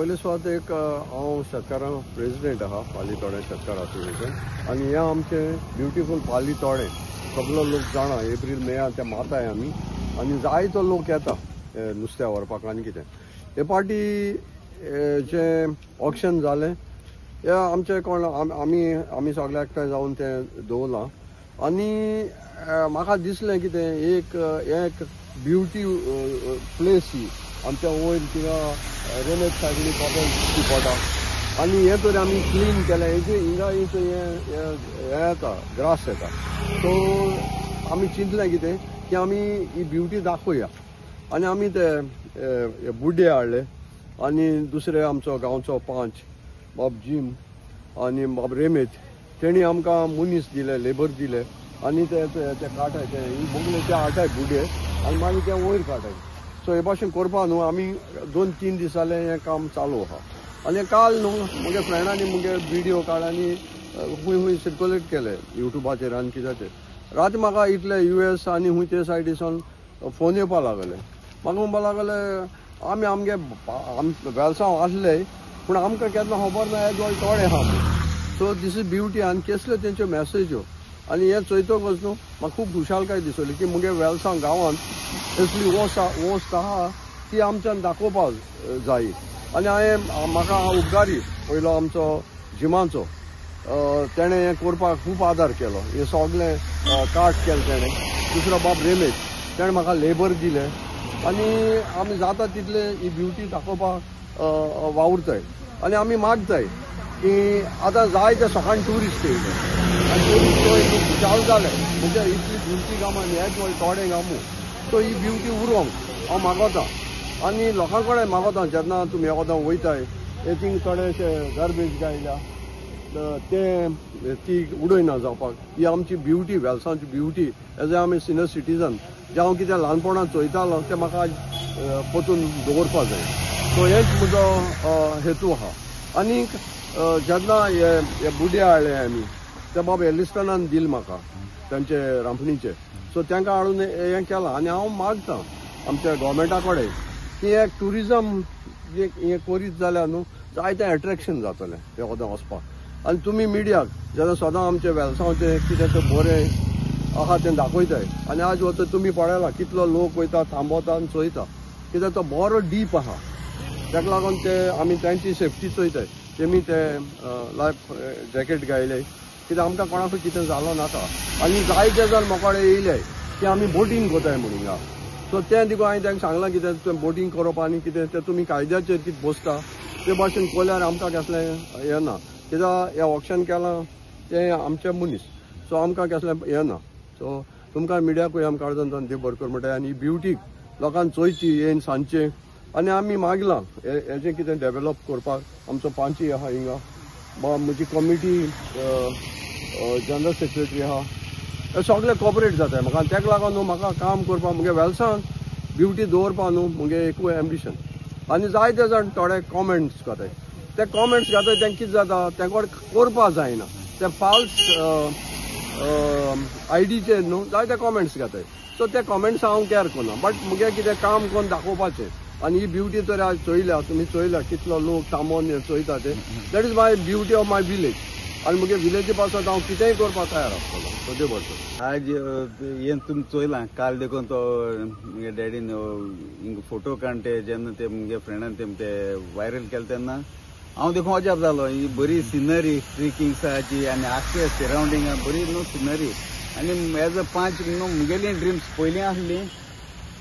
पयले सुवात एक हांव शेतकारां प्रेसिडेंट आहा पालितोडे शेतकार असोसिएशन आनी हे आमचें ब्युटिफूल पालितोडे सगलो लोक जाणा एप्रील मे ते माताय आमी आनी जायतो लोक येता नुस्त्या व्हरपाक आनी कितें हे पाटी जे ऑक्शन जालें हे आमचे कोण आमी सगळे एकठांय जावन तें दवरलां आनी म्हाका दिसलें कितें एक ब्युटी प्लेस ही आमच्या वयर थिंगा रेल्वे सायडीन कॉटन पडटा आनी हे तरी आमी क्लीन केलें हेजे हिंगा एक हे येता ग्रास येता सो आमी चिंतलें कितें की आमी ही ब्युटी दाखोवया आनी आमी ते बुड्डे हाडले आनी दुसरे आमचो गांवचो पंच बाब जीम आनी बाब रेमेत तेणी आमकां मनीस दिले लेबर दिले आनी ते काटाय ते बोगले ते हाडटाय बुड्डे आनी मागीर ते वयर काटाय सो हे भाशेन करपा न्हू आमी 2-3 दीस जाले हें काम चालू आहा आनी काल न्हू म्हगे फ्रेंडांनी मुगे विडियो काड आनी खूंय सर्क्युलेट केले युट्यूबाचेर आनी कित्याचेर राती म्हाका इतले US आनी खूंय ते सायडीसान फोन येवपा लागले म्हाका म्हणपा लागले आमी आमगे वेलसांव आसले पूण आमकां केन्ना खबर ना हे गोंय थोडे आहा सो दीस इज ब्युटी आनी केसल्यो तेंच्यो मेसेज्यो आनी हे चोयतकच न्हू म्हाका खूब खुशालकाय दिसली की मुगे वेलसांव गांवांत असली वोस्त आहा ती आमच्यान दाखोवपाक जाय आनी म्हाका उपकारी पयलो आमचो जिमाचो तेणें हें करपाक खूब आदार केलो हे सगळें कार्ट केलें तेणें दुसरो बाब रेमेश तेणें म्हाका लेबर दिलें आनी आमी जाता तितले ही ब्युटी दाखोवपाक वावुरताय आनी आमी मागताय की आतां जाय ते सकाळीं ट्युरिस्ट येयले आनी ट्युरिस्ट खुशाल जाले म्हणजे इतली ब्युटी गांवान हेच थोडे गांवू सो ही ब्युटी उरोंक हांव मागोता आनी लोकां कडेन मागोता जेन्ना तुमी एकोदां वयताय हे थिंग थोडेशे गार्बेज गायल्या ती उडयना जावपाक ही आमची ब्युटी वेलसांवची ब्युटी एज ए आमी सिनियर सिटीजन जे हांव कितें ल्हानपणांत चोयतालो तें म्हाका पोतून दवरपा जाय सो हेच म्हजो हेतू आहा आनीक जेन्ना हे बुड्डे हाडले आमी ते बाब एलिस्टनान दिले म्हाका तांचे रांपणीचे सो तांकां हाडून हें केलां आनी हांव मागतां आमच्या गोवोरमेंटा कडेन की एक ट्युरिजम हें करीत जाल्यार न्हू जायतें एट्रेक्शन जातलें हे वोदां वचपाक आनी तुमी मिडियाक जेन्ना सदां आमचे वेलसांवचें कितें तें बरें आहा तें दाखयताय आनी आज वता तुमी पळयलां कितलो लोक वयता थांबवता आनी चोयता कित्याक तो बरो डीप आहा ताका लागून ते आमी तांची सेफ्टी चोयताय तेमी ते लायफ जॅकेट घायले कित्याक आमकां कोणाकूय कितें जालो नाका आनी जायते जाण मोकोडे येयले की आमी बोटींग कोताय म्हणून हिंगा सो तें देखून हांवें तांकां सांगलां कितें तें बोटींग करप आनी कितें तें तुमी कायद्याचेर कितें बसता ते भाशेन कोल्यार आमकां कसलें हें ना कित्याक हें ऑक्शन केलां तें आमचें मनीस सो आमकां कसलें हें ना सो तुमकां मिडियाकूय आमकां काडून देव बरें कर म्हणटाय आनी ब्युटीक लोकांक चोयची येवन सांजचें आनी आमी मागलां हेजें कितें डेवेलॉप करपाक आमचो पांची आहा हिंगा म्हजी कमिटी जनरल सेक्रेटरी आहा हे सगळे कॉपरेट जाताय म्हाका तेका लागून न्हू म्हाका काम करपाक मुगे वेलसांव ब्युटी दवरपा न्हू मुगे एकूय एम्बिशन आनी जायते जाण थोडे कॉमेंट्स घाताय ते कॉमेंट्स घाताय तें कितें जाता तेंका करपा जायना ते फॉल्स आयडीचेर न्हू जायते कॉमेंट्स घाताय सो ते कॉमेंट्स हांव केअर करना बट मुगे कितें काम करून दाखोवपाचें आनी ही ब्युटी तर आज चोयल्या तुमी चोयल्या कितलो लोक थांबोवन चोयता ते that is my beauty of my village आनी मुगे विलेजी पासून हांव कितेंय करपाक तयार आसतलो सद्या भरतो आज हें तुमी चोयलां काल देखून तो मुगे डॅडीन हिंग फोटो काडटे जेन्ना ते मुगे फ्रेंडान ते वायरल केले तेन्ना हांव देखून अजाप जालो ही बरी सिनरी ट्रेकिंग्साची आनी आख्खे सरावंडींग बरी न्हू सिनरी आनी एज अ पंच न्हू मुगेली ड्रिम्स पयलीं आसली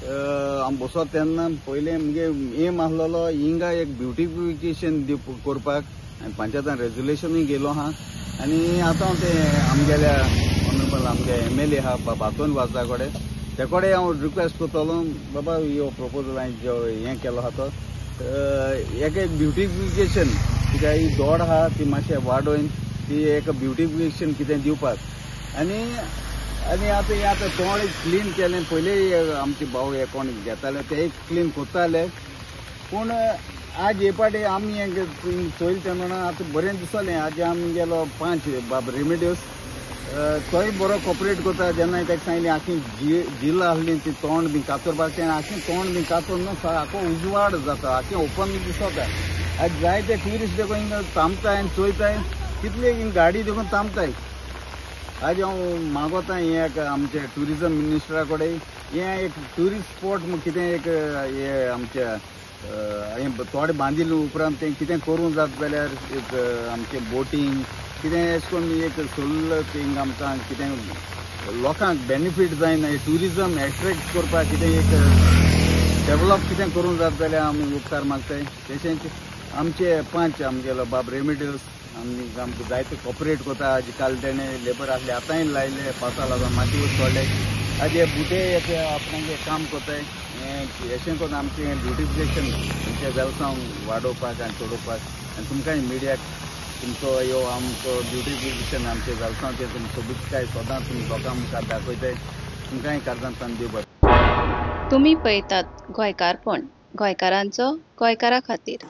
हांव बसोत तेन्ना पयलें मुगे एम आसलोलो हिंगा एक ब्युटिफिकेशन करपाक आनी पंचायतान रेजोल्युशनूय गेलो आहा आनी आतां हांव ते आमगेल्या ऑनरेबल आमगे MLA आहा बातोन वाजा कडेन ते कडेन हांव रिक्वेस्ट करतलो बाबा हो प्रपोजल हांवें जो हें केलो आहा तो एक ब्युटिफिकेशन कित्याक ही दोड आहा ती मातशें वाडोवन ती एक ब्युटिफिकेशन कितें दिवपाक आनी आतां तोंड क्लीन केलें पयलीं आमचे भाव हे कोण घेताले ते क्लीन कोत्ताले पूण आज हे पाटी आमी चोयले तेन्ना आतां बरें दिसलें आज आमी गेलो 5 बाब रेमेडियोस तोय बरो कॉपरेट करता जेन्ना ताका सांगलें आखी झील आसली ती तोंड बी कातरपाक तें आखी तोंड बी कातरून आखो उजवाड जाता आखी ओपन दिसता आज जायते ट्युरिस्ट देखून हिंगा थांबताय आनी चोयताय कितले हिंग गाडी देखून थांबताय आज हांव मागोता हें एक आमचे ट्युरिजम मिनिस्टरा कडेन हें एक ट्युरिस्ट स्पॉट कितें एक हें आमच्या हें थोडें बांदिल्लें उपरांत तें कितें करूं जाता जाल्यार एक आमचें बोटींग कितें अशें करून एक सोल्ल थिंग आमकां कितें लोकांक बेनिफीट जायना ट्युरिजम एट्रॅक्ट करपाक कितें एक डेव्हलप कितें करूं जाता जाल्यार आमी उपकार मागताय तशेंच आमचे पंच आमगेलो बाब रेमिडियल्स आमकां जायते कॉपरेट करता आज काल तेणे लेबर आसले आतांय लायले पावसा लागून माती सोडले आज हे बुटे आपणागे काम करताय अशें करून आमचें ब्युटिफिकेशन आमच्या वेलसांव वाडोवपाक आनी चडोवपाक आनी तुमकां मिडियाक तुमचो ह्यो आमचो ब्युटिफिकेशन आमचे वेलसांवचे तुमी सोबीतकाय सदांच तुमी लोकां मुखार दाखयताय तुमकांय काळजांतल्यान देव बरें. तुम्ही पळयतात गोंयकारपण गोंयकारांचो गोंयकारा खातीर.